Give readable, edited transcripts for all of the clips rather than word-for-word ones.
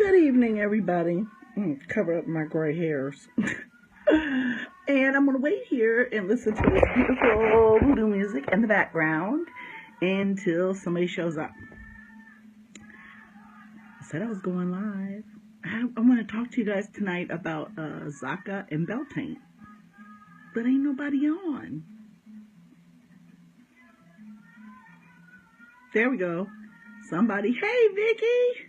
Good evening, everybody. Cover up my gray hairs. And I'm going to wait here and listen to this beautiful voodoo music in the background until somebody shows up. I said I was going live. I want to talk to you guys tonight about Zaka and Beltane. But ain't nobody on. There we go. Somebody. Hey, Vicky.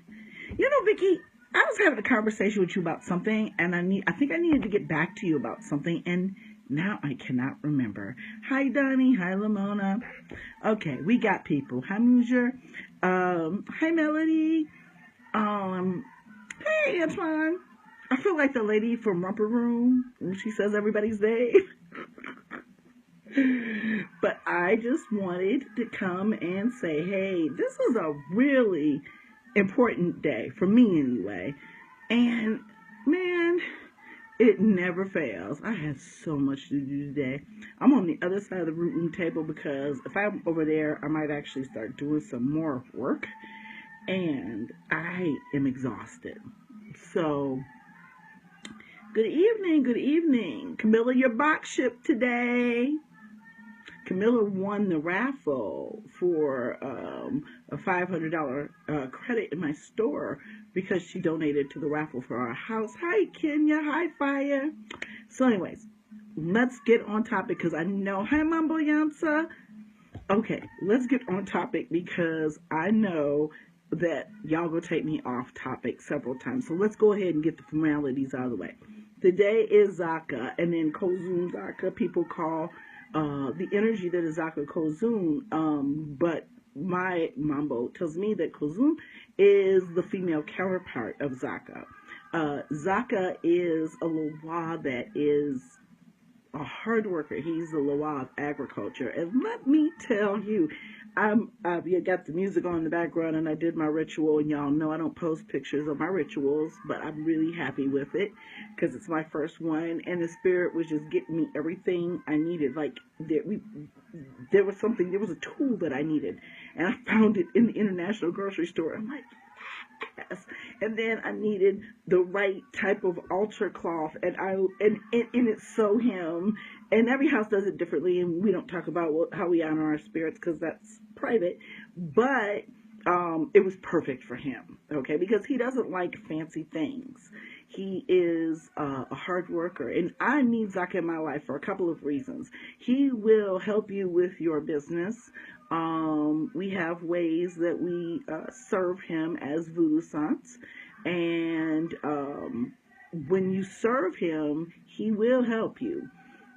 You know, Vicky, I was having a conversation with you about something, and I think I needed to get back to you about something, and now I cannot remember. Hi, Donnie. Hi, Lamona. Okay, we got people. Hi, Mujer. Hi, Melody. Hey, Antoine. I feel like the lady from Romper Room when she says everybody's name. But I just wanted to come and say, hey, this is a really important day, for me anyway. And, man, it never fails. I have so much to do today. I'm on the other side of the room table because if I'm over there, I might actually start doing some more work. And I am exhausted. So, good evening. Camilla, your box shipped today. Camilla won the raffle for a $500 credit in my store because she donated to the raffle for our house. Hi, Kenya. Hi, Fire. So anyways, let's get on topic because I know. Hi, Mambo Yansa. Okay, let's get on topic because I know that y'all will take me off topic several times. So let's go ahead and get the formalities out of the way. Today is Zaka, and then Kozun Zaka, people call the energy that is Zaka Kozun, but my mambo tells me that Kozun is the female counterpart of Zaka. Zaka is a Loa that is a hard worker. He's the Loa of agriculture. And let me tell you, you got the music on in the background and I did my ritual, and y'all know I don't post pictures of my rituals, but I'm really happy with it because it's my first one, and the spirit was just getting me everything I needed. Like there was a tool that I needed, and I found it in the international grocery store. I'm like, yes. And then I needed the right type of altar cloth, and it's so him. And every house does it differently, and we don't talk about how we honor our spirits because that's private. But it was perfect for him, okay? Because he doesn't like fancy things. He is a hard worker, and I need Zaka in my life for a couple of reasons. He will help you with your business. We have ways that we serve him as voodoo saints, and when you serve him, he will help you.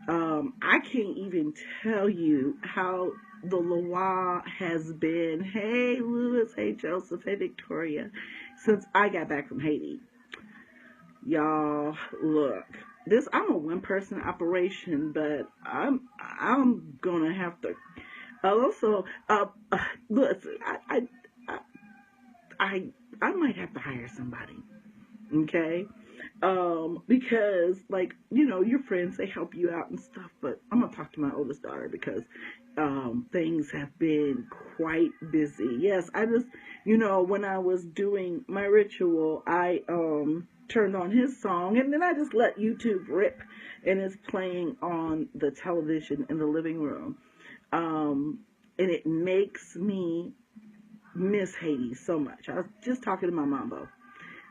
I can't even tell you how the Loa has been. Hey, Louis. Hey, Joseph. Hey, Victoria. Since I got back from Haiti. Y'all, look. I'm a one-person operation, but I'm gonna have to. Also, listen. I might have to hire somebody. Okay. Because, like, you know, your friends, they help you out and stuff, but I'm gonna talk to my oldest daughter because things have been quite busy. Yes, I just, when I was doing my ritual, I turned on his song, and then I just let YouTube rip, and it's playing on the television in the living room, and it makes me miss Haiti so much. I was just talking to my mambo.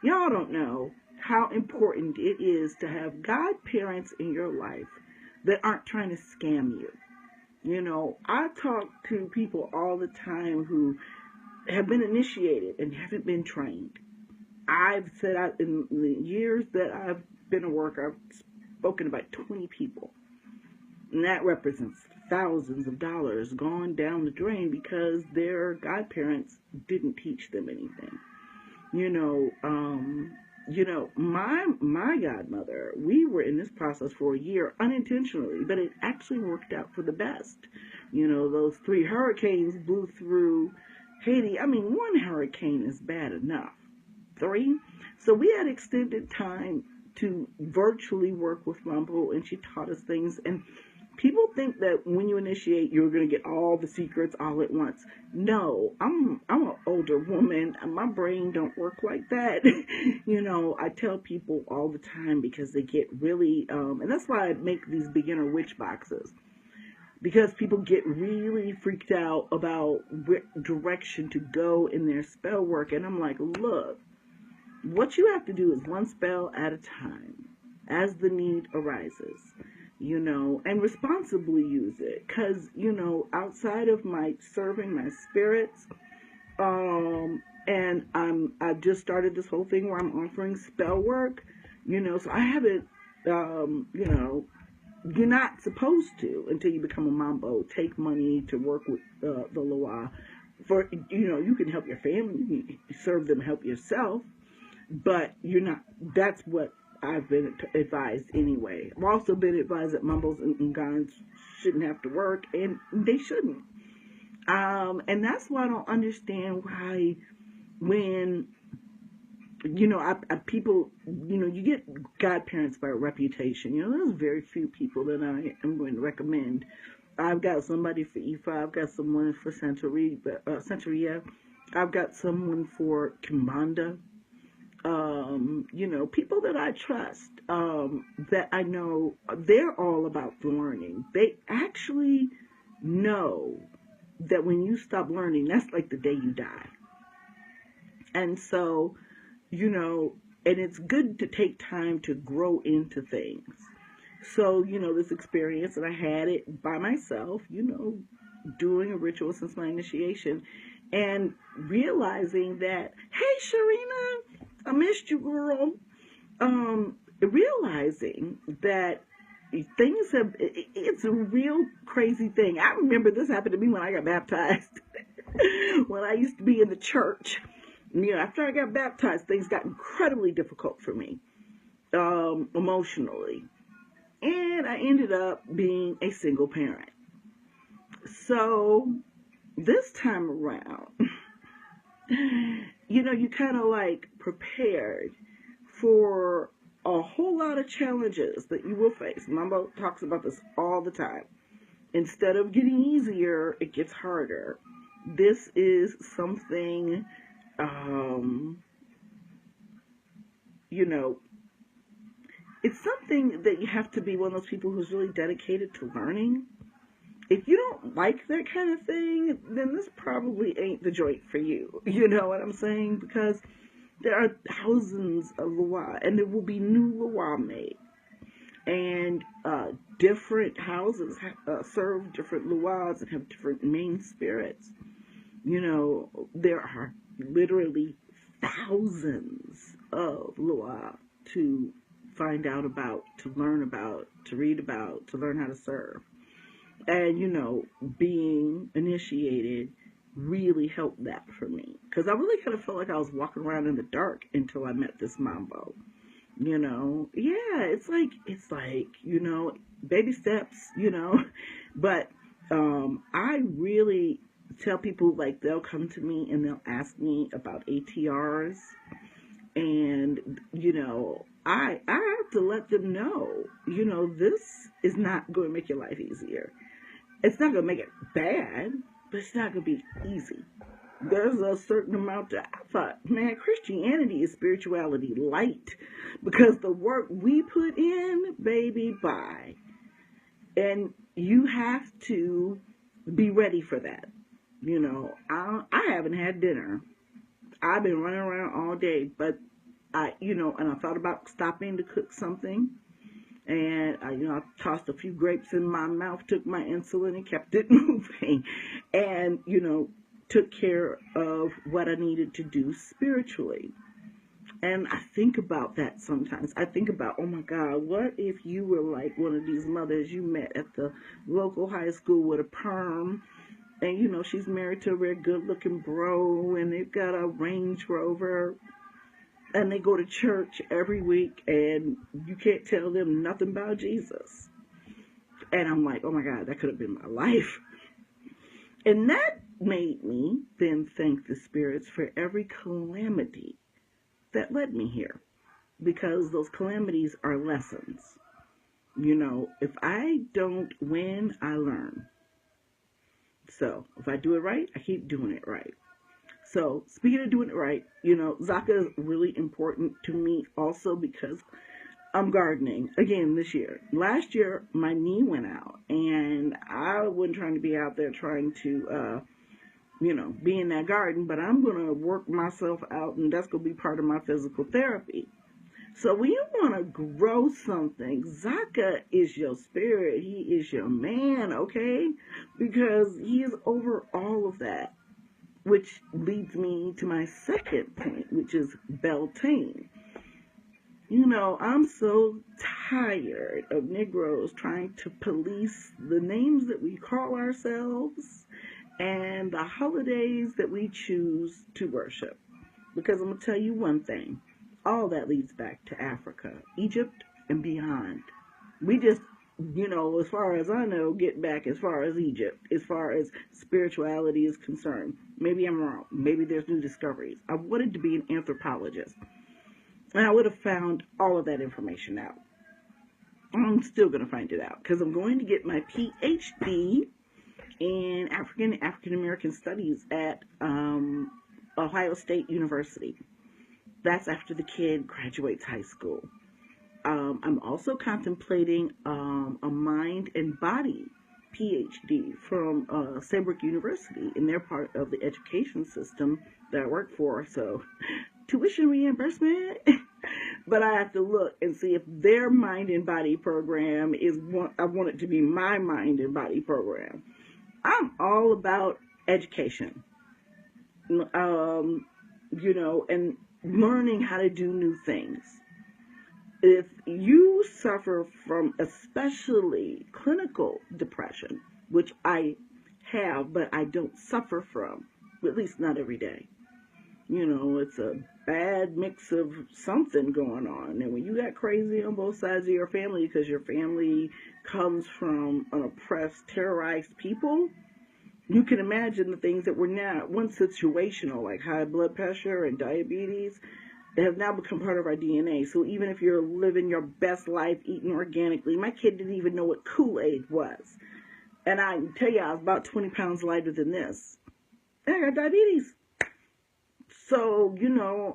Y'all don't know how important it is to have godparents in your life that aren't trying to scam you. I talk to people all the time who have been initiated and haven't been trained. I've said in the years that I've been a worker, I've spoken about 20 people. And that represents thousands of dollars gone down the drain because their godparents didn't teach them anything. My godmother, we were in this process for a year unintentionally, but it actually worked out for the best. Those 3 hurricanes blew through Haiti. I mean, 1 hurricane is bad enough. 3. So we had extended time to virtually work with Mambo, and she taught us things. And People think that when you initiate, you're going to get all the secrets all at once. No, I'm an older woman. My brain don't work like that. I tell people all the time because they get really, and that's why I make these beginner witch boxes, because people get really freaked out about what direction to go in their spell work. And I'm like, look, what you have to do is one spell at a time as the need arises, and responsibly use it. Because, outside of my serving my spirits, and I've just started this whole thing where I'm offering spell work, so I haven't, you're not supposed to, until you become a mambo, take money to work with the Loa. For, you can help your family, you can serve them, help yourself, but you're not, that's what I've been advised anyway. I've also been advised that mambos and Ngans shouldn't have to work, and they shouldn't. And that's why I don't understand why when, people, you get godparents by reputation. There's very few people that I am going to recommend. I've got somebody for Ifa. I've got someone for Santeria. I've got someone for Kimbanda. People that I trust, that I know they're all about learning. They actually know that when you stop learning, that's like the day you die. And so, and it's good to take time to grow into things. So, this experience, and I had it by myself, doing a ritual since my initiation, and realizing that, hey, Sharina, I missed you, girl. Realizing that it's a real crazy thing. I remember this happened to me when I got baptized. When I used to be in the church. After I got baptized, things got incredibly difficult for me, emotionally. And I ended up being a single parent. So, this time around, you kind of like prepared for a whole lot of challenges that you will face. Mambo talks about this all the time. Instead of getting easier, it gets harder. This is something, it's something that you have to be one of those people who's really dedicated to learning. If you don't like that kind of thing, then this probably ain't the joint for you. You know what I'm saying? Because there are thousands of Loa, and there will be new Loa made. And different houses serve different Loas and have different main spirits. There are literally thousands of Loa to find out about, to learn about, to read about, to learn how to serve. And, being initiated really helped that for me. Because I really kind of felt like I was walking around in the dark until I met this mambo. Yeah, it's like, baby steps, But I really tell people, like, they'll come to me and they'll ask me about ATRs. And, I have to let them know, this is not going to make your life easier. It's not going to make it bad, but it's not going to be easy. There's a certain amount of, I thought, man, Christianity is spirituality light, because the work we put in, baby, bye. And you have to be ready for that. I haven't had dinner. I've been running around all day, but and I thought about stopping to cook something. And I tossed a few grapes in my mouth, took my insulin, and kept it moving. And, took care of what I needed to do spiritually. And I think about that sometimes. I think about, oh my God, what if you were like one of these mothers you met at the local high school with a perm, and, she's married to a very good-looking bro, and they've got a Range Rover, and they go to church every week, and you can't tell them nothing about Jesus. And I'm like, oh my God, that could have been my life. And that made me then thank the spirits for every calamity that led me here. Because those calamities are lessons. If I don't win, I learn. So if I do it right, I keep doing it right. So speaking of doing it right, Zaka is really important to me also because I'm gardening again this year. Last year, my knee went out, and I wasn't trying to be out there trying to, be in that garden, but I'm going to work myself out, and that's going to be part of my physical therapy. So when you want to grow something, Zaka is your spirit. He is your man, okay? Because he is over all of that, which leads me to my second point, which is Beltane. I'm so tired of Negroes trying to police the names that we call ourselves and the holidays that we choose to worship. Because I'm going to tell you one thing, all that leads back to Africa, Egypt, and beyond. We just, as far as I know, get back as far as Egypt, as far as spirituality is concerned. Maybe I'm wrong. Maybe there's new discoveries. I wanted to be an anthropologist, and I would have found all of that information out. I'm still going to find it out because I'm going to get my PhD in African American Studies at Ohio State University. That's after the kid graduates high school. I'm also contemplating a mind and body PhD from Saybrook University, and they're part of the education system that I work for. So tuition reimbursement. But I have to look and see if their mind and body program is one. I want it to be my mind and body program. I'm all about education, and learning how to do new things. If you suffer from especially clinical depression, which I have, but I don't suffer from, at least not every day. It's a bad mix of something going on. And when you got crazy on both sides of your family because your family comes from an oppressed, terrorized people, you can imagine the things that were now once situational, like high blood pressure and diabetes, that have now become part of our DNA. So even if you're living your best life eating organically, my kid didn't even know what Kool-Aid was. And I can tell you, I was about 20 pounds lighter than this. And I got diabetes. So,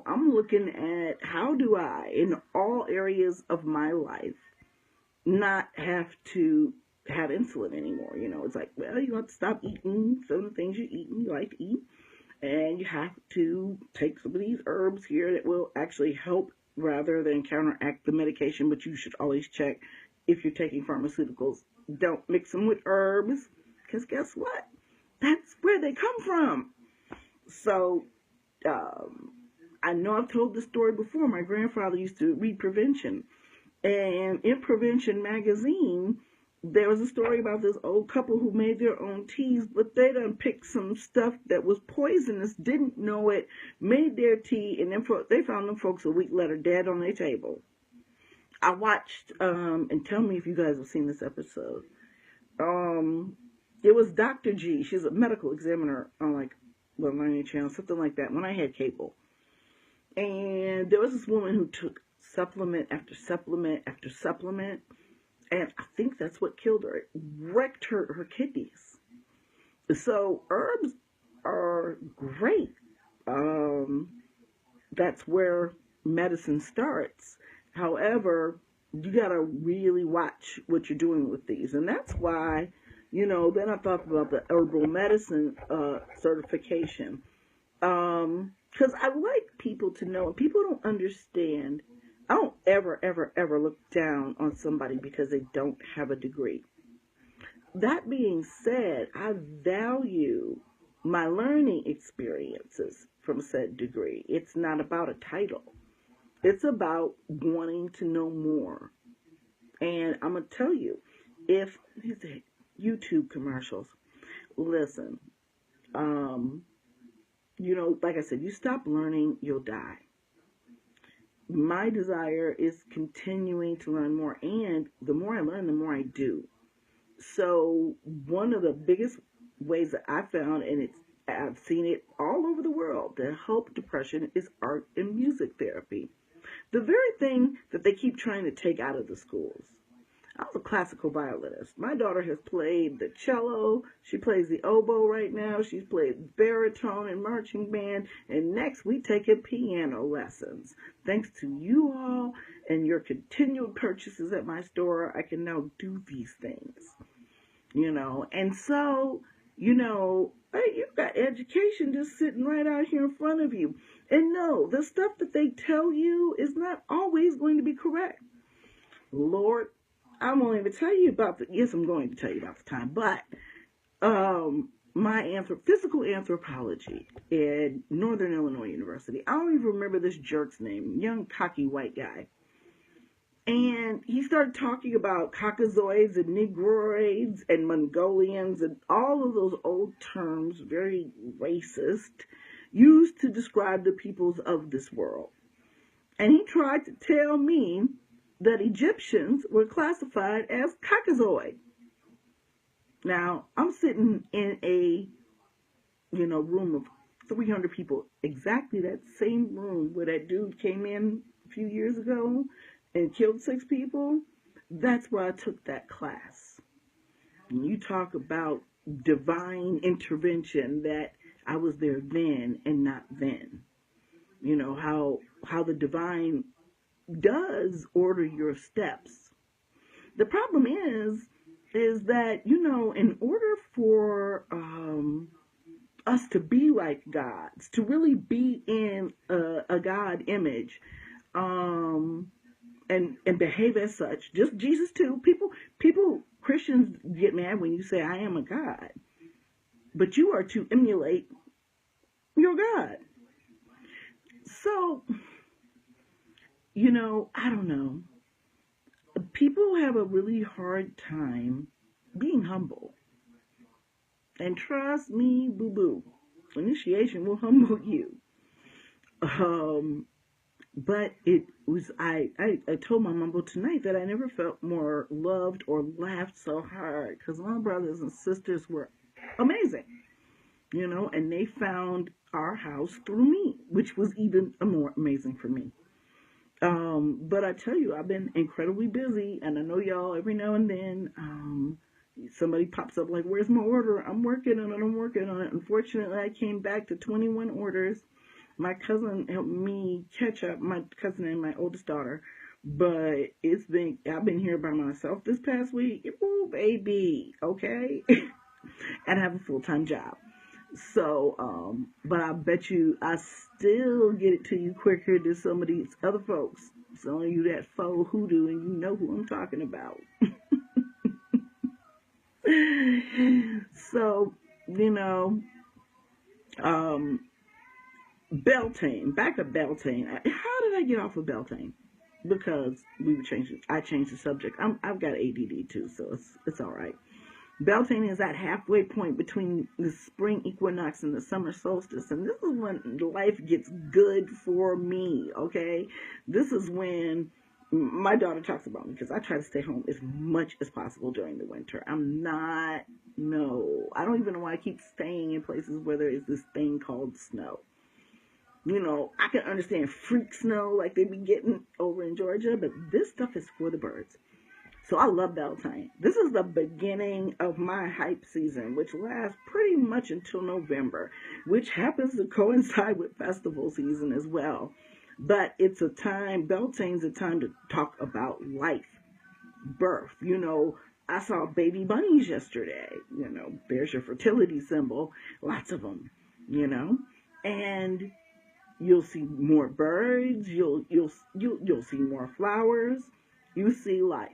I'm looking at how do I, in all areas of my life, not have to have insulin anymore. It's like, well, you have to stop eating some of the things you like to eat. And you have to take some of these herbs here that will actually help rather than counteract the medication. But you should always check if you're taking pharmaceuticals. Don't mix them with herbs, because guess what? That's where they come from. So, I know I've told this story before. My grandfather used to read Prevention. And in Prevention magazine, there was a story about this old couple who made their own teas, but they done picked some stuff that was poisonous, didn't know it, made their tea, and then they found them folks a week later dead on their table. I watched, and tell me if you guys have seen this episode. It was Dr. G. She's a medical examiner on 90 Channel, something like that, when I had cable. And there was this woman who took supplement after supplement after supplement, and I think that's what killed her. It wrecked her kidneys. So herbs are great. That's where medicine starts. However, you gotta really watch what you're doing with these, and that's why, then I thought about the herbal medicine certification. Because I like people to know, and people don't understand. I don't ever look down on somebody because they don't have a degree. That being said, I value my learning experiences from said degree. It's not about a title. It's about wanting to know more. And I'm going to tell you, if YouTube commercials, listen, like I said, you stop learning, you'll die. My desire is continuing to learn more, and the more I learn, the more I do. So one of the biggest ways that I found, and I've seen it all over the world, to help depression is art and music therapy. The very thing that they keep trying to take out of the schools. I was a classical violinist. My daughter has played the cello. She plays the oboe right now. She's played baritone and marching band. And next we taking piano lessons. Thanks to you all and your continued purchases at my store, I can now do these things. And so, hey, you've got education just sitting right out here in front of you. And no, the stuff that they tell you is not always going to be correct. Lord, I won't even tell you about yes, I'm going to tell you about the time, but my physical anthropology at Northern Illinois University, I don't even remember this jerk's name, young cocky white guy. And he started talking about Caucasoids and Negroids and Mongolians and all of those old terms, very racist, used to describe the peoples of this world. And he tried to tell me that Egyptians were classified as Caucasoid. Now, I'm sitting in a, room of 300 people, exactly that same room where that dude came in a few years ago and killed 6 people. That's where I took that class. And you talk about divine intervention, that I was there then and not then. How the divine does order your steps. The problem is that, in order for us to be like gods, to really be in a God image, and behave as such, just Jesus too. People, Christians get mad when you say, I am a God. But you are to emulate your God. So, I don't know. People have a really hard time being humble. And trust me, boo-boo, initiation will humble you. But it was, I told my mumble tonight that I never felt more loved or laughed so hard, because my brothers and sisters were amazing, and they found our house through me, which was even more amazing for me. But I tell you, I've been incredibly busy, and I know y'all every now and then, somebody pops up like, where's my order? I'm working on it. Unfortunately, I came back to 21 orders. My cousin helped me catch up, my cousin and my oldest daughter, but I've been here by myself this past week. Ooh, baby, okay? And I have a full-time job. So, but I bet you I still get it to you quicker than some of these other folks. Some of you that faux hoodoo, and you know who I'm talking about. So, Beltane, back to Beltane. How did I get off of Beltane? Because I changed the subject. I've got ADD too, so it's all right. Beltane is that halfway point between the spring equinox and the summer solstice, and this is when life gets good for me, okay? This is when my daughter talks about me, because I try to stay home as much as possible during the winter. I don't even know why I keep staying in places where there is this thing called snow. I can understand freak snow like they be getting over in Georgia, but this stuff is for the birds. So I love Beltane. This is the beginning of my hype season, which lasts pretty much until November, which happens to coincide with festival season as well. But Beltane's a time to talk about life, birth. I saw baby bunnies yesterday. There's your fertility symbol. Lots of them, and you'll see more birds. You'll see more flowers. You see life.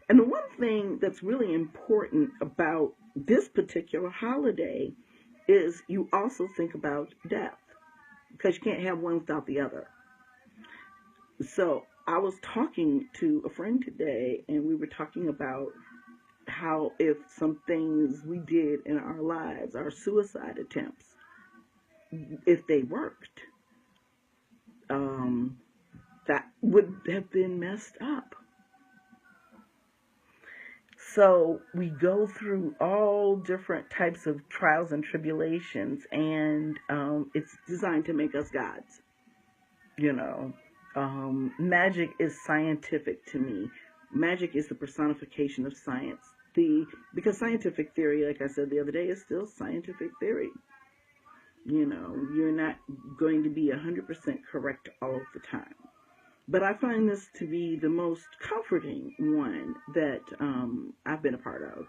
And the one thing that's really important about this particular holiday is you also think about death, because you can't have one without the other. So I was talking to a friend today, and we were talking about how if some things we did in our lives, our suicide attempts, if they worked, that would have been messed up. So we go through all different types of trials and tribulations, and it's designed to make us gods. Magic is scientific to me. Magic is the personification of science. Because scientific theory, like I said the other day, is still scientific theory. You're not going to be 100% correct all of the time. But I find this to be the most comforting one that I've been a part of.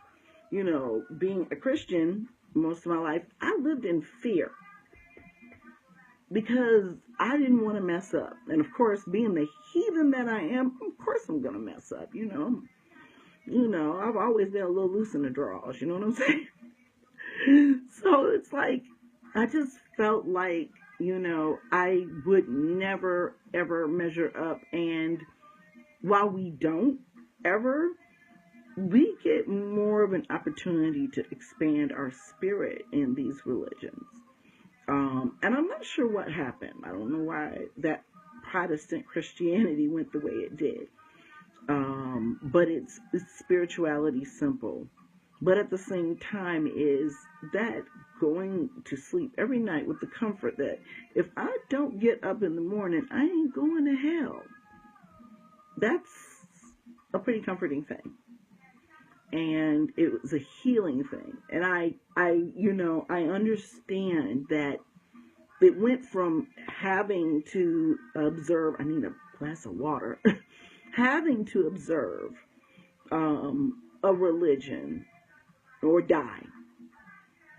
Being a Christian most of my life, I lived in fear because I didn't want to mess up. And of course, being the heathen that I am, of course I'm going to mess up, I've always been a little loose in the draws, you know what I'm saying? So it's like, I just felt like, I would never, ever measure up. And while we don't ever, we get more of an opportunity to expand our spirit in these religions. And I'm not sure what happened. I don't know why that Protestant Christianity went the way it did. But it's spirituality simple. But at the same time, is that going to sleep every night with the comfort that if I don't get up in the morning, I ain't going to hell. That's a pretty comforting thing. And it was a healing thing. And I understand that it went from having to observe, I need a glass of water, having to observe a religion or die.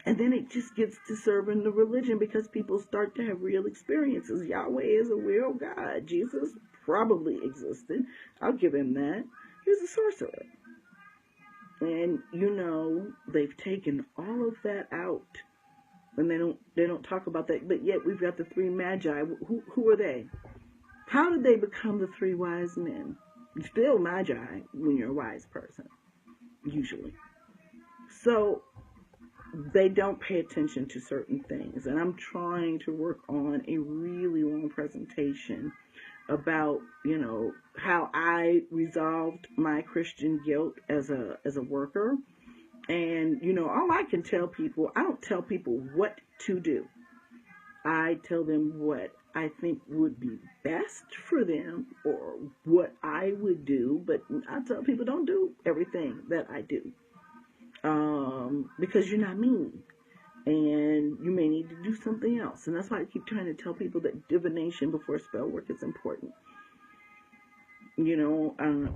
And then it just gets to serving the religion because people start to have real experiences. Yahweh is a real God. Jesus probably existed. I'll give him that. He was a sorcerer. And, they've taken all of that out. And they don't talk about that. But yet we've got the three magi. Who are they? How did they become the three wise men? You're still magi when you're a wise person, usually. So they don't pay attention to certain things. And I'm trying to work on a really long presentation about, how I resolved my Christian guilt as a worker. And, all I can tell people, I don't tell people what to do. I tell them what I think would be best for them or what I would do. But I tell people don't do everything that I do. Because you're not me. And you may need to do something else. And that's why I keep trying to tell people that divination before spell work is important.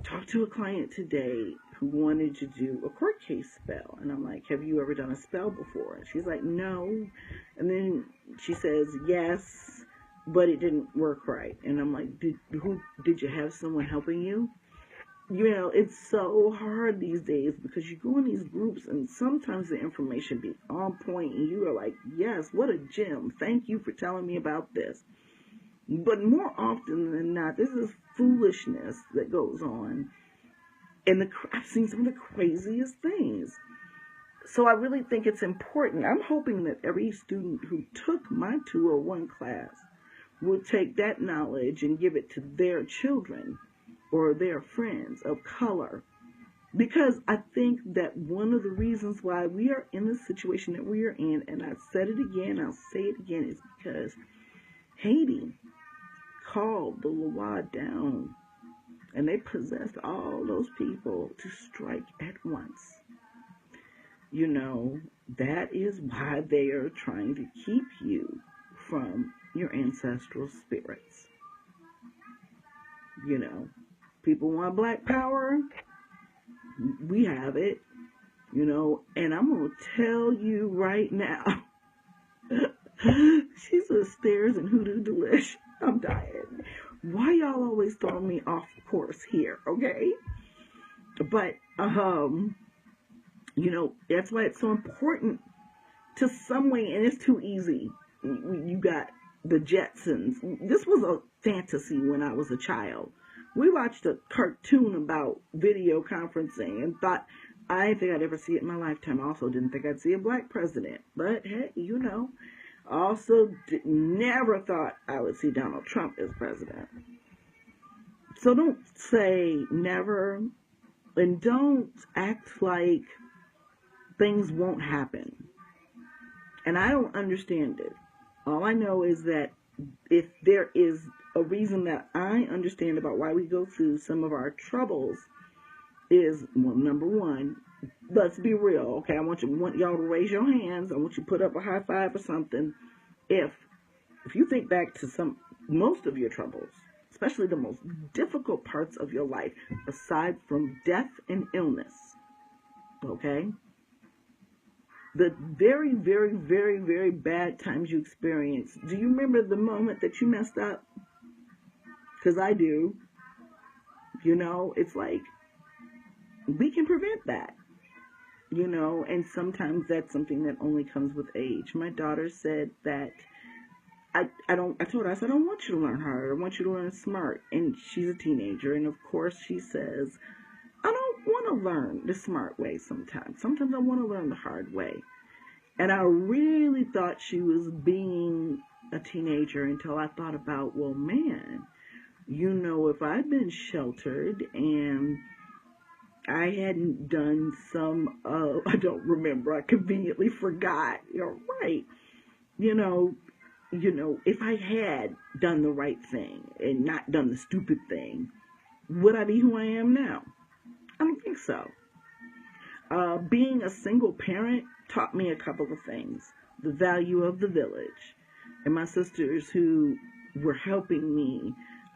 Talked to a client today who wanted to do a court case spell. And I'm like, have you ever done a spell before? And she's like, no. And then she says, yes, but it didn't work right. And I'm like, did you have someone helping you? It's so hard these days because you go in these groups and sometimes the information be on point and you are like, yes, what a gem. Thank you for telling me about this. But more often than not, this is foolishness that goes on. And I've seen some of the craziest things. So I really think it's important. I'm hoping that every student who took my 201 class will take that knowledge and give it to their children or their friends of color. Because I think that one of the reasons why we are in the situation that we are in, and I've said it again, I'll say it again, is because Haiti called the Lawad down. And they possessed all those people to strike at once. That is why they are trying to keep you from your ancestral spirits. People want black power. We have it. And I'm going to tell you right now. She says stairs and hoodoo delish. I'm dying. Why y'all always throwing me off course here, okay? But, that's why it's so important to some way, and it's too easy. You got the Jetsons. This was a fantasy when I was a child. We watched a cartoon about video conferencing and thought, I didn't think I'd ever see it in my lifetime. I also didn't think I'd see a black president. But, hey, also never thought I would see Donald Trump as president. So don't say never, and don't act like things won't happen. And I don't understand it. All I know is that if there is a reason that I understand about why we go through some of our troubles, is, well, number one, let's be real, okay? I want y'all to raise your hands. I want you to put up a high five or something. If you think back to most of your troubles, especially the most difficult parts of your life, aside from death and illness, okay? The very, very, very, very bad times you experienced, do you remember the moment that you messed up? Because I do. You know, it's like, we can prevent that. You know, and sometimes that's something that only comes with age. My daughter said that I told her, I said, I don't want you to learn hard. I want you to learn smart. And she's a teenager. And of course she says, I don't want to learn the smart way sometimes. Sometimes I want to learn the hard way. And I really thought she was being a teenager until I thought about, well, man, you know, if I'd been sheltered and I hadn't done I don't remember, I conveniently forgot. You're right. You know, if I had done the right thing and not done the stupid thing, would I be who I am now? I don't think so. Being a single parent taught me a couple of things. The value of the village. And my sisters who were helping me,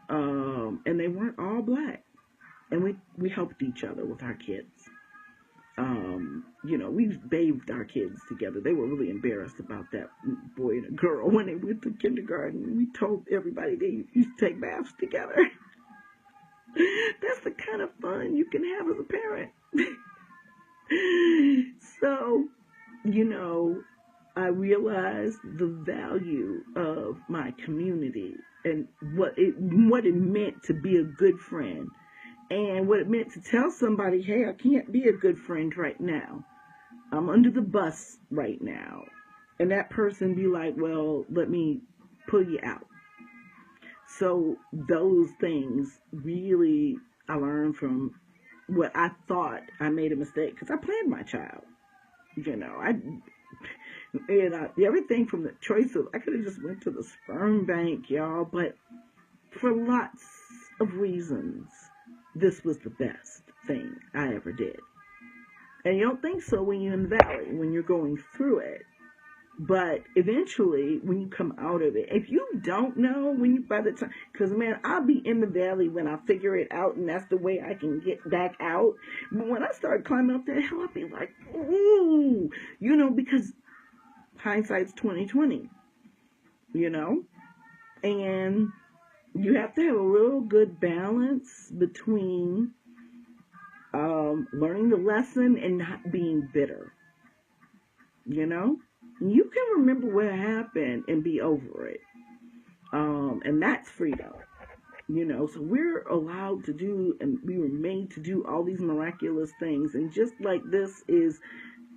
and they weren't all black. And we helped each other with our kids. You know, we bathed our kids together. They were really embarrassed about that boy and a girl when they went to kindergarten. We told everybody they used to take baths together. That's the kind of fun you can have as a parent. So, you know, I realized the value of my community and what it meant to be a good friend. And what it meant to tell somebody, hey, I can't be a good friend right now. I'm under the bus right now. And that person be like, well, let me pull you out. So those things really I learned from what I thought I made a mistake because I planned my child. You know, everything from the choice of, I could have just went to the sperm bank, y'all, but for lots of reasons, this was the best thing I ever did. And you don't think so when you're in the valley, when you're going through it. But eventually, when you come out of it, if you don't know, by the time, because man, I'll be in the valley when I figure it out, and that's the way I can get back out. But when I start climbing up that hill, I'll be like, ooh, you know, because hindsight's 20/20, you know, and you have to have a real good balance between learning the lesson and not being bitter, you know. You can remember what happened and be over it. And that's freedom. You know, so we're allowed to do, and we were made to do all these miraculous things. And just like this is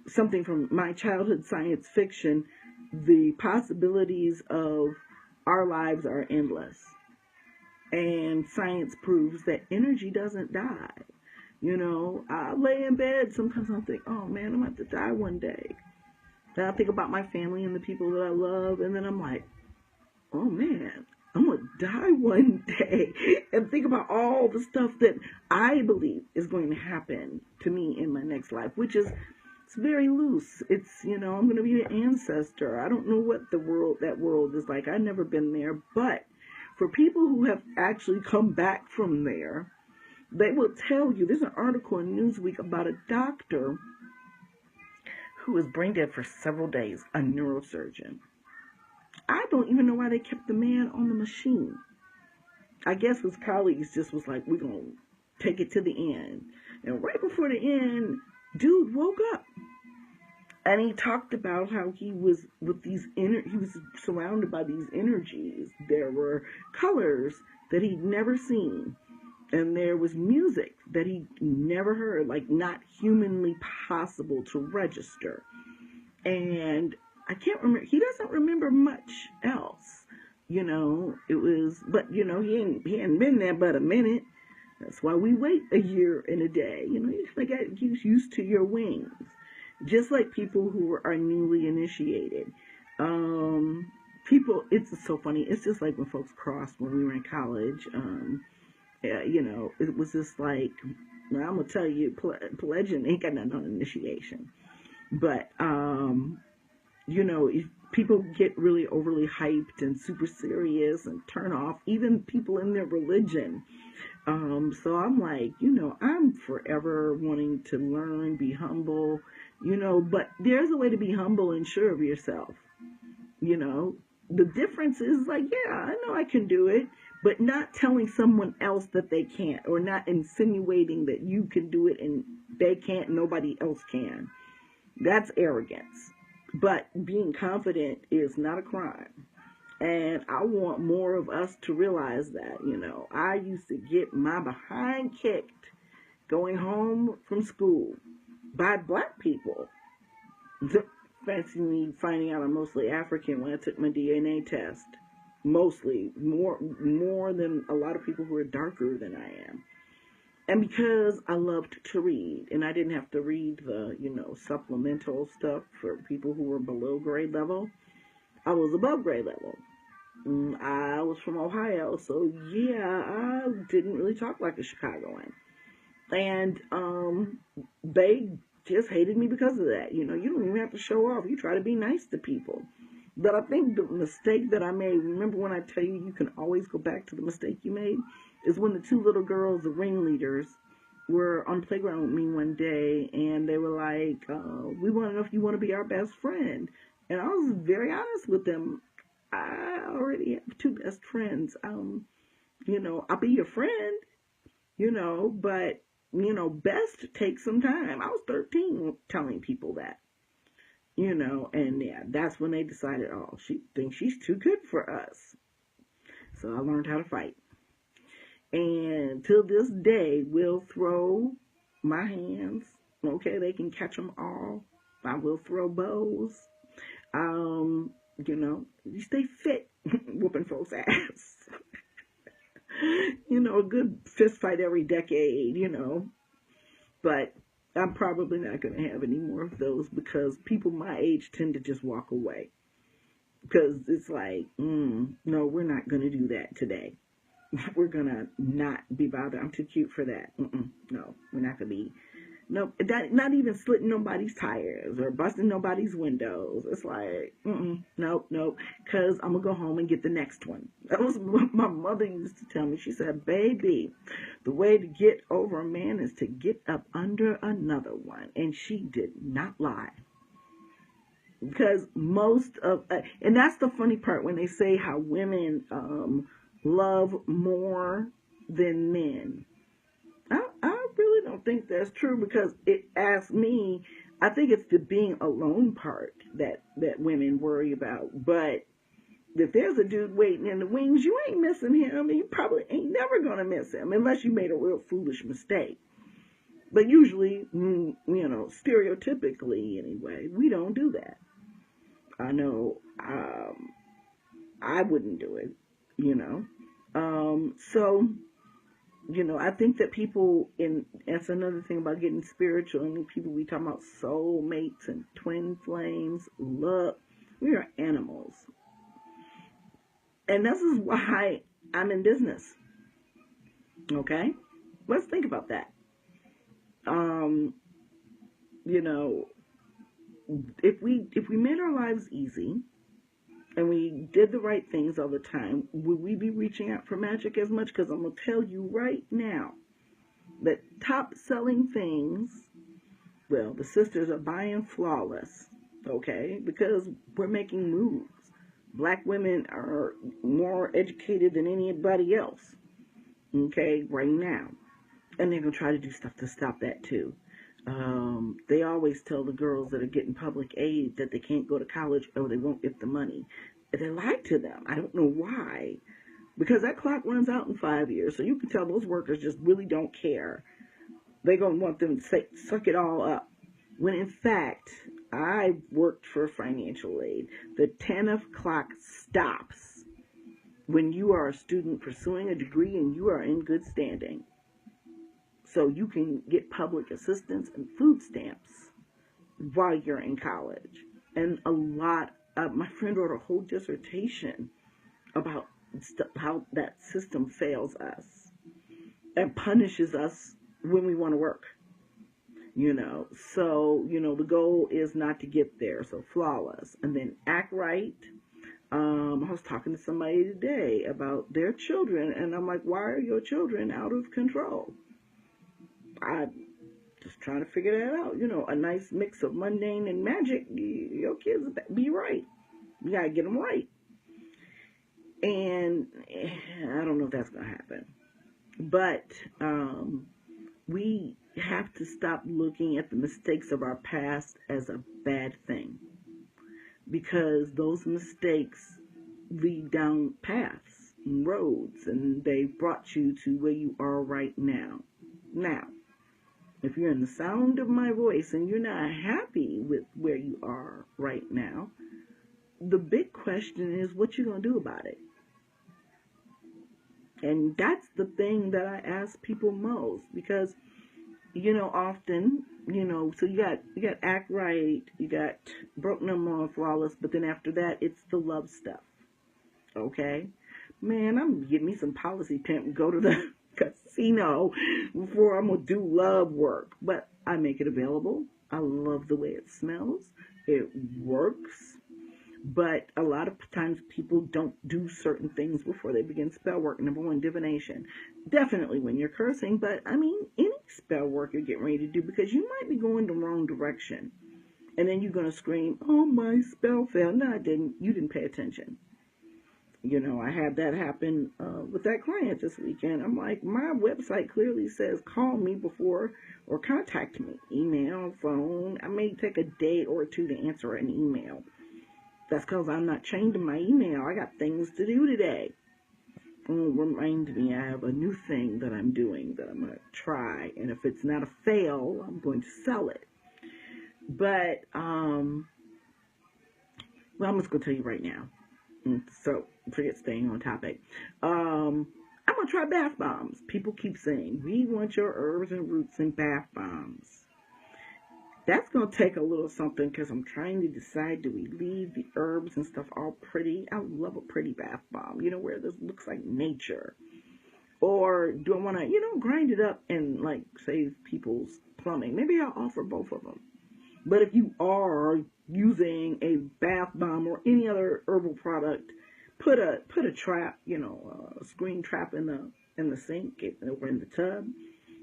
something from my childhood science fiction, the possibilities of our lives are endless. And science proves that energy doesn't die. You know, I lay in bed, sometimes I think, oh man, I'm about to die one day. Then I think about my family and the people that I love, and then I'm like, oh man, I'm going to die one day. And think about all the stuff that I believe is going to happen to me in my next life, which is, it's very loose. It's, you know, I'm going to be an ancestor. I don't know what that world is like. I've never been there. But for people who have actually come back from there, they will tell you, there's an article in Newsweek about a doctor who was brain dead for several days, a neurosurgeon. I don't even know why they kept the man on the machine. I guess his colleagues just was like, we're going to take it to the end. And right before the end, dude woke up. And he talked about how he was he was surrounded by these energies. There were colors that he'd never seen. And there was music that he never heard, like not humanly possible to register. And I can't remember, he doesn't remember much else. You know, it was, but you know, he hadn't been there but a minute. That's why we wait a year and a day. You know, you gotta get used to your wings. Just like people who are newly initiated. It's so funny. It's just like when folks crossed when we were in college. You know, it was just like Now, I'm going to tell you, pledging ain't got nothing on initiation. But, if people get really overly hyped and super serious and turn off even people in their religion. So I'm like, I'm forever wanting to learn, be humble, but there's a way to be humble and sure of yourself. You know, the difference is like, yeah, I know I can do it, but not telling someone else that they can't, or not insinuating that you can do it and they can't, nobody else can. That's arrogance. But being confident is not a crime. And I want more of us to realize that, I used to get my behind kicked going home from school by black people. Fancy me finding out I'm mostly African when I took my DNA test. Mostly, more than a lot of people who are darker than I am. And because I loved to read, and I didn't have to read the, supplemental stuff for people who were below grade level, I was above grade level. I was from Ohio, so yeah, I didn't really talk like a Chicagoan. And they just hated me because of that. You don't even have to show off. You try to be nice to people. But I think the mistake that I made, remember when I tell you you can always go back to the mistake you made, is when the two little girls, the ringleaders, were on the playground with me one day, and they were like, we want to know if you want to be our best friend. And I was very honest with them. I already have two best friends. I'll be your friend, but, best takes some time. I was 13 telling people that, and yeah, that's when they decided, oh, she thinks she's too good for us. So I learned how to fight. And till this day, we'll throw my hands. Okay, they can catch them all. I will throw bows. You stay fit, whooping folks' ass. A good fist fight every decade, But I'm probably not going to have any more of those because people my age tend to just walk away. Because it's like, no, we're not going to do that today. We're going to not be bothered. I'm too cute for that. No, we're not going to be. Nope, not even slitting nobody's tires or busting nobody's windows. It's like, nope, because I'm going to go home and get the next one. That was what my mother used to tell me. She said, baby, the way to get over a man is to get up under another one. And she did not lie. Because and that's the funny part when they say how women love more than men. I really don't think that's true because it asks me, I think it's the being alone part that women worry about. But if there's a dude waiting in the wings, you ain't missing him, and you probably ain't never going to miss him unless you made a real foolish mistake. But usually, stereotypically anyway, we don't do that. I know I wouldn't do it, So, I think that that's another thing about getting spiritual, and people we talking about soulmates and twin flames. Look, we are animals. And this is why I'm in business. Okay? Let's think about that. If we made our lives easy and we did the right things all the time, would we be reaching out for magic as much? Because I'm going to tell you right now that top selling things, well, the sisters are buying Flawless, okay? Because we're making moves. Black women are more educated than anybody else, okay, right now. And they're going to try to do stuff to stop that too. They always tell the girls that are getting public aid that they can't go to college or they won't get the money. They lie to them. I don't know why. Because that clock runs out in 5 years. So you can tell those workers just really don't care. They're going to want them to suck it all up. When in fact, I worked for financial aid. The 10 o'clock stops when you are a student pursuing a degree and you are in good standing. So you can get public assistance and food stamps while you're in college. And my friend wrote a whole dissertation about how that system fails us and punishes us when we want to work. So the goal is not to get there. So flawless, and then act right. I was talking to somebody today about their children, and I'm like, why are your children out of control? I just trying to figure that out. A nice mix of mundane and magic. Your kids be right. You gotta get them right. And I don't know if that's gonna happen, but we have to stop looking at the mistakes of our past as a bad thing, because those mistakes lead down paths and roads, and they brought you to where you are right now. Now, if you're in the sound of my voice and you're not happy with where you are right now, the big question is what you're going to do about it. And that's the thing that I ask people most, because often, so you got act right, you got broken them on flawless, but then after that, it's the love stuff. Okay? Man, I'm gonna get me some policy pimp and go to the casino before I'm gonna do love work. But I make it available. I love the way it smells. It works. But a lot of times people don't do certain things before they begin spell work. Number one, divination. Definitely when you're cursing, but I mean, any spell work you're getting ready to do, because you might be going the wrong direction. And then you're going to scream, oh, my spell failed. No, I didn't. You didn't pay attention. I had that happen with that client this weekend. I'm like, my website clearly says call me before or contact me. Email, phone. I may take a day or two to answer an email. That's because I'm not trained in my email. I got things to do today. Remind me, I have a new thing that I'm doing that I'm going to try. And if it's not a fail, I'm going to sell it. But, well, I'm just going to tell you right now. So, forget staying on topic. I'm going to try bath bombs. People keep saying, we want your herbs and roots in bath bombs. That's going to take a little something, because I'm trying to decide, do we leave the herbs and stuff all pretty? I love a pretty bath bomb, where this looks like nature. Or do I want to, grind it up and, save people's plumbing? Maybe I'll offer both of them. But if you are using a bath bomb or any other herbal product, put a trap, a screen trap in the sink or in the tub.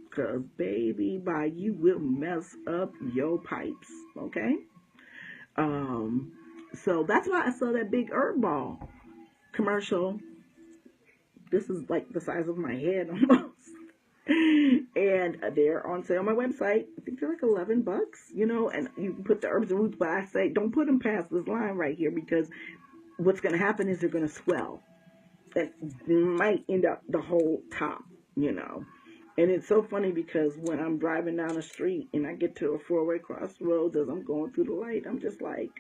Because, baby, you will mess up your pipes, okay? So that's why I saw that big herb ball commercial. This is like the size of my head almost. And they're on sale on my website. I think they're like $11, and you can put the herbs and roots, but I say don't put them past this line right here, because what's going to happen is they're going to swell. That might end up the whole top, And it's so funny, because when I'm driving down the street and I get to a four-way crossroads as I'm going through the light, I'm just like,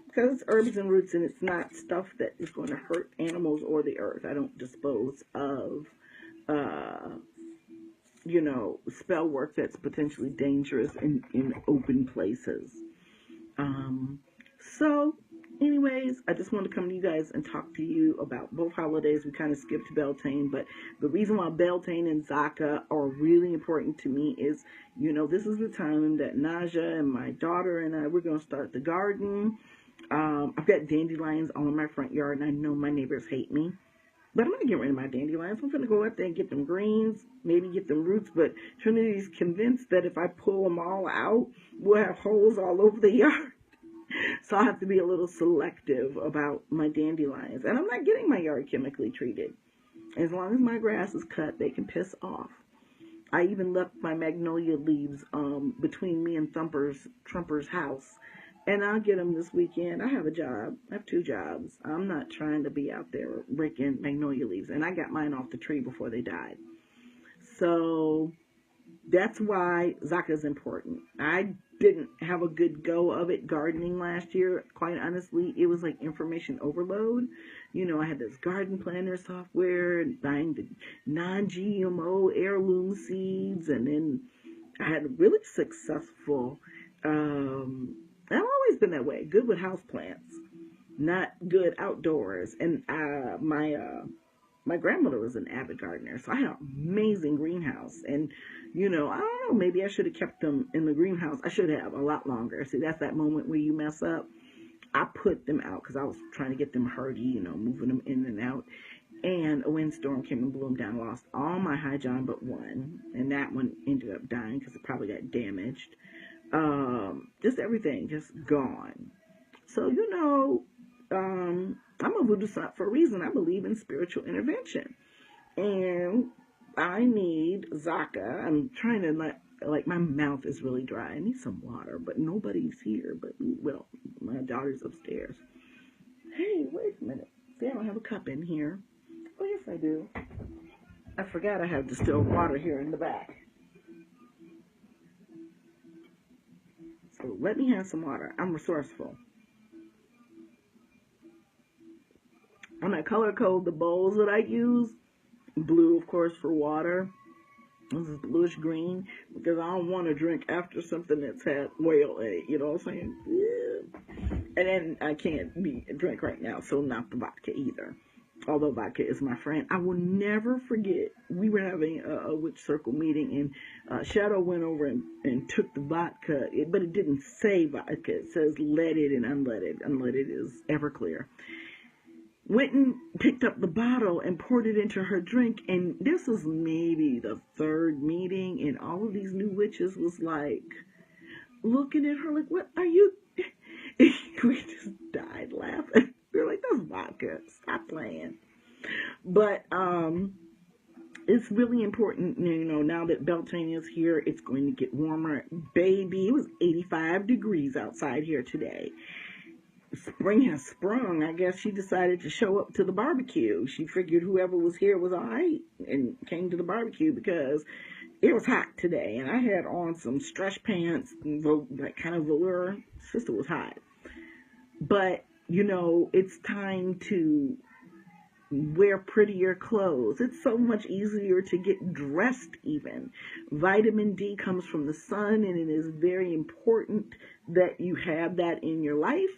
because it's herbs and roots and it's not stuff that is going to hurt animals or the earth. I don't dispose of, spell work that's potentially dangerous in open places. So, anyways, I just wanted to come to you guys and talk to you about both holidays. We kind of skipped Beltane, but the reason why Beltane and Zaka are really important to me is, this is the time that Naja and my daughter and I, we're going to start the garden. I've got dandelions all in my front yard, and I know my neighbors hate me. But I'm going to get rid of my dandelions. I'm going to go out there and get them greens, maybe get them roots. But Trinity's convinced that if I pull them all out, we'll have holes all over the yard. So I have to be a little selective about my dandelions. And I'm not getting my yard chemically treated. As long as my grass is cut, they can piss off. I even left my magnolia leaves between me and Trumper's house. And I'll get them this weekend. I have a job. I have 2 jobs. I'm not trying to be out there raking magnolia leaves. And I got mine off the tree before they died. So that's why Zaka is important. I didn't have a good go of it gardening last year. Quite honestly, it was like information overload. I had this garden planner software, buying the non-GMO heirloom seeds, and then I had a really successful, I've always been that way, good with houseplants, not good outdoors. And my my grandmother was an avid gardener, so I had an amazing greenhouse. And, I don't know, maybe I should have kept them in the greenhouse. I should have a lot longer. See, that's that moment where you mess up. I put them out because I was trying to get them hardy, moving them in and out. And a windstorm came and blew them down. Lost all my high john but one. And that one ended up dying because it probably got damaged. Just everything, just gone. So, I'm a voodoo sap for a reason. I believe in spiritual intervention. And I need Zaka. I'm trying to, like my mouth is really dry. I need some water, but nobody's here. But, well, my daughter's upstairs. Hey, wait a minute. See, I don't have a cup in here. Oh, yes, I do. I forgot I have distilled water here in the back. So let me have some water. I'm resourceful. When I color code the bowls that I use, blue, of course, for water. This is bluish green because I don't want to drink after something that's had oil in it. You know what I'm saying? Yeah. And then I can't drink right now, so not the vodka either. Although vodka is my friend. I will never forget, we were having a witch circle meeting, and Shadow went over and took the vodka, but it didn't say vodka. It says leaded and unleaded. Unleaded is Everclear. Went and picked up the bottle and poured it into her drink, and this was maybe the third meeting, and all of these new witches was like looking at her like, what are you? We just died laughing. We were like, that's vodka. Stop playing. But it's really important, now that Beltane is here, it's going to get warmer. Baby, it was 85 degrees outside here today. Spring has sprung. I guess she decided to show up to the barbecue. She figured whoever was here was all right and came to the barbecue because it was hot today. And I had on some stretch pants, like kind of velour. Sister was hot. But, it's time to wear prettier clothes. It's so much easier to get dressed even. Vitamin D comes from the sun, and it is very important that you have that in your life,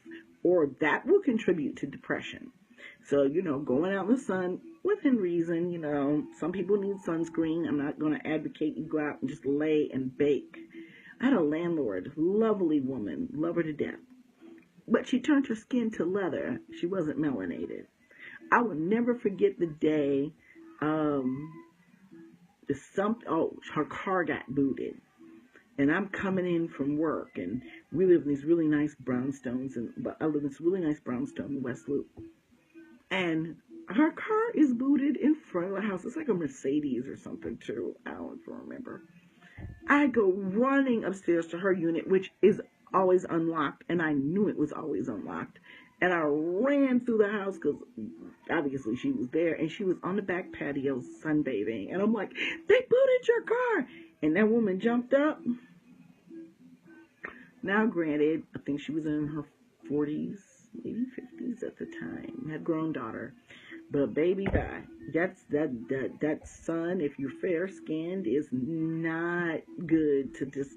or that will contribute to depression. So, going out in the sun within reason, some people need sunscreen. I'm not going to advocate you go out and just lay and bake. I had a landlord, lovely woman, love her to death. But she turned her skin to leather. She wasn't melanated. I will never forget the day her car got booted. And I'm coming in from work, and we live in these really nice brownstones, but I live in this really nice brownstone in West Loop. And her car is booted in front of the house. It's like a Mercedes or something, too. I don't remember. I go running upstairs to her unit, which is always unlocked, and I knew it was always unlocked. And I ran through the house because obviously she was there, and she was on the back patio sunbathing. And I'm like, they booted your car. And that woman jumped up. Now, granted, I think she was in her 40s, maybe 50s at the time. Had a grown daughter. But baby, that sun, if you're fair-skinned, is not good to just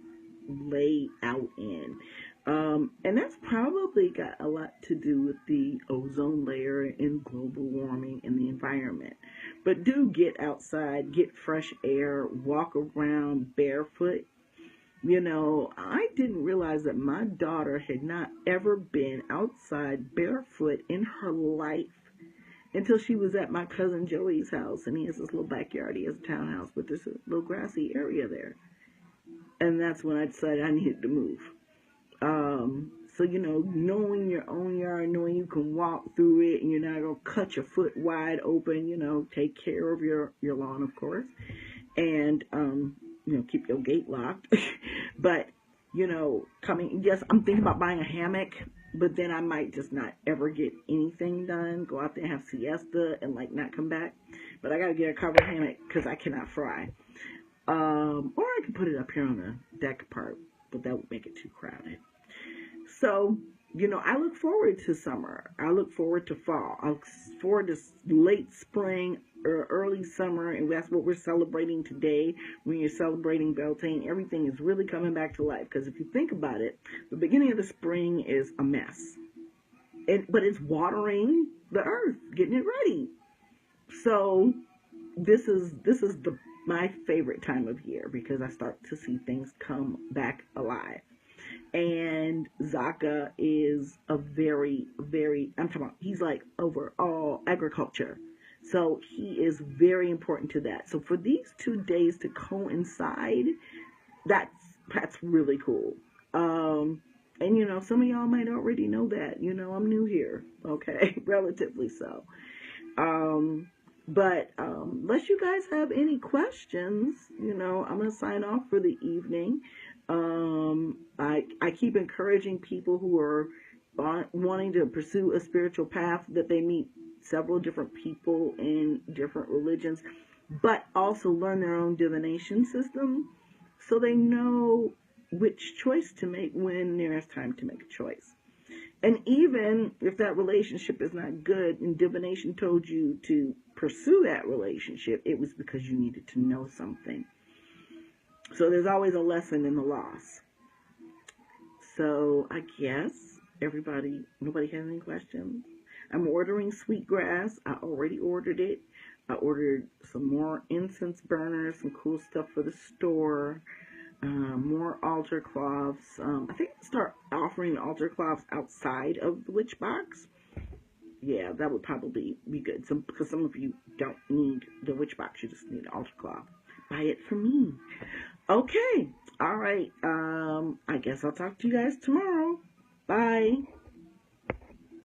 lay out in. And that's probably got a lot to do with the ozone layer and global warming in the environment. But do get outside, get fresh air, walk around barefoot. I didn't realize that my daughter had not ever been outside barefoot in her life until she was at my cousin Joey's house. And he has this little backyard. He has a townhouse, but there's a little grassy area there. And that's when I decided I needed to move. So, knowing your own yard, knowing you can walk through it and you're not going to cut your foot wide open, take care of your lawn, of course. And, keep your gate locked. But, yes, I'm thinking about buying a hammock, but then I might just not ever get anything done. Go out there and have siesta and, not come back. But I got to get a covered hammock because I cannot fry. Or I could put it up here on the deck part, but that would make it too crowded. So, I look forward to summer. I look forward to fall. I look forward to late spring or early summer, and that's what we're celebrating today. When you're celebrating Beltane, everything is really coming back to life. Because if you think about it, the beginning of the spring is a mess. But it's watering the earth, getting it ready. So this is my favorite time of year because I start to see things come back alive. And Zaka is a very, I'm talking about, he's like overall agriculture. So he is very important to that. So for these 2 days to coincide, that's really cool. And some of y'all might already know that. I'm new here, okay, relatively so. Um, but unless you guys have any questions, I'm gonna sign off for the evening. I keep encouraging people who are wanting to pursue a spiritual path that they meet several different people in different religions, but also learn their own divination system so they know which choice to make when there's time to make a choice. And even if that relationship is not good and divination told you to pursue that relationship, it was because you needed to know something. So there's always a lesson in the loss. So I guess nobody has any questions. I'm ordering sweetgrass. I already ordered it. I ordered some more incense burners, some cool stuff for the store, more altar cloths. I think I'll start offering altar cloths outside of the witch box. Yeah, that would probably be good. Because some of you don't need the witch box, you just need an altar cloth. Buy it from me. Okay. All right. I guess I'll talk to you guys tomorrow. Bye.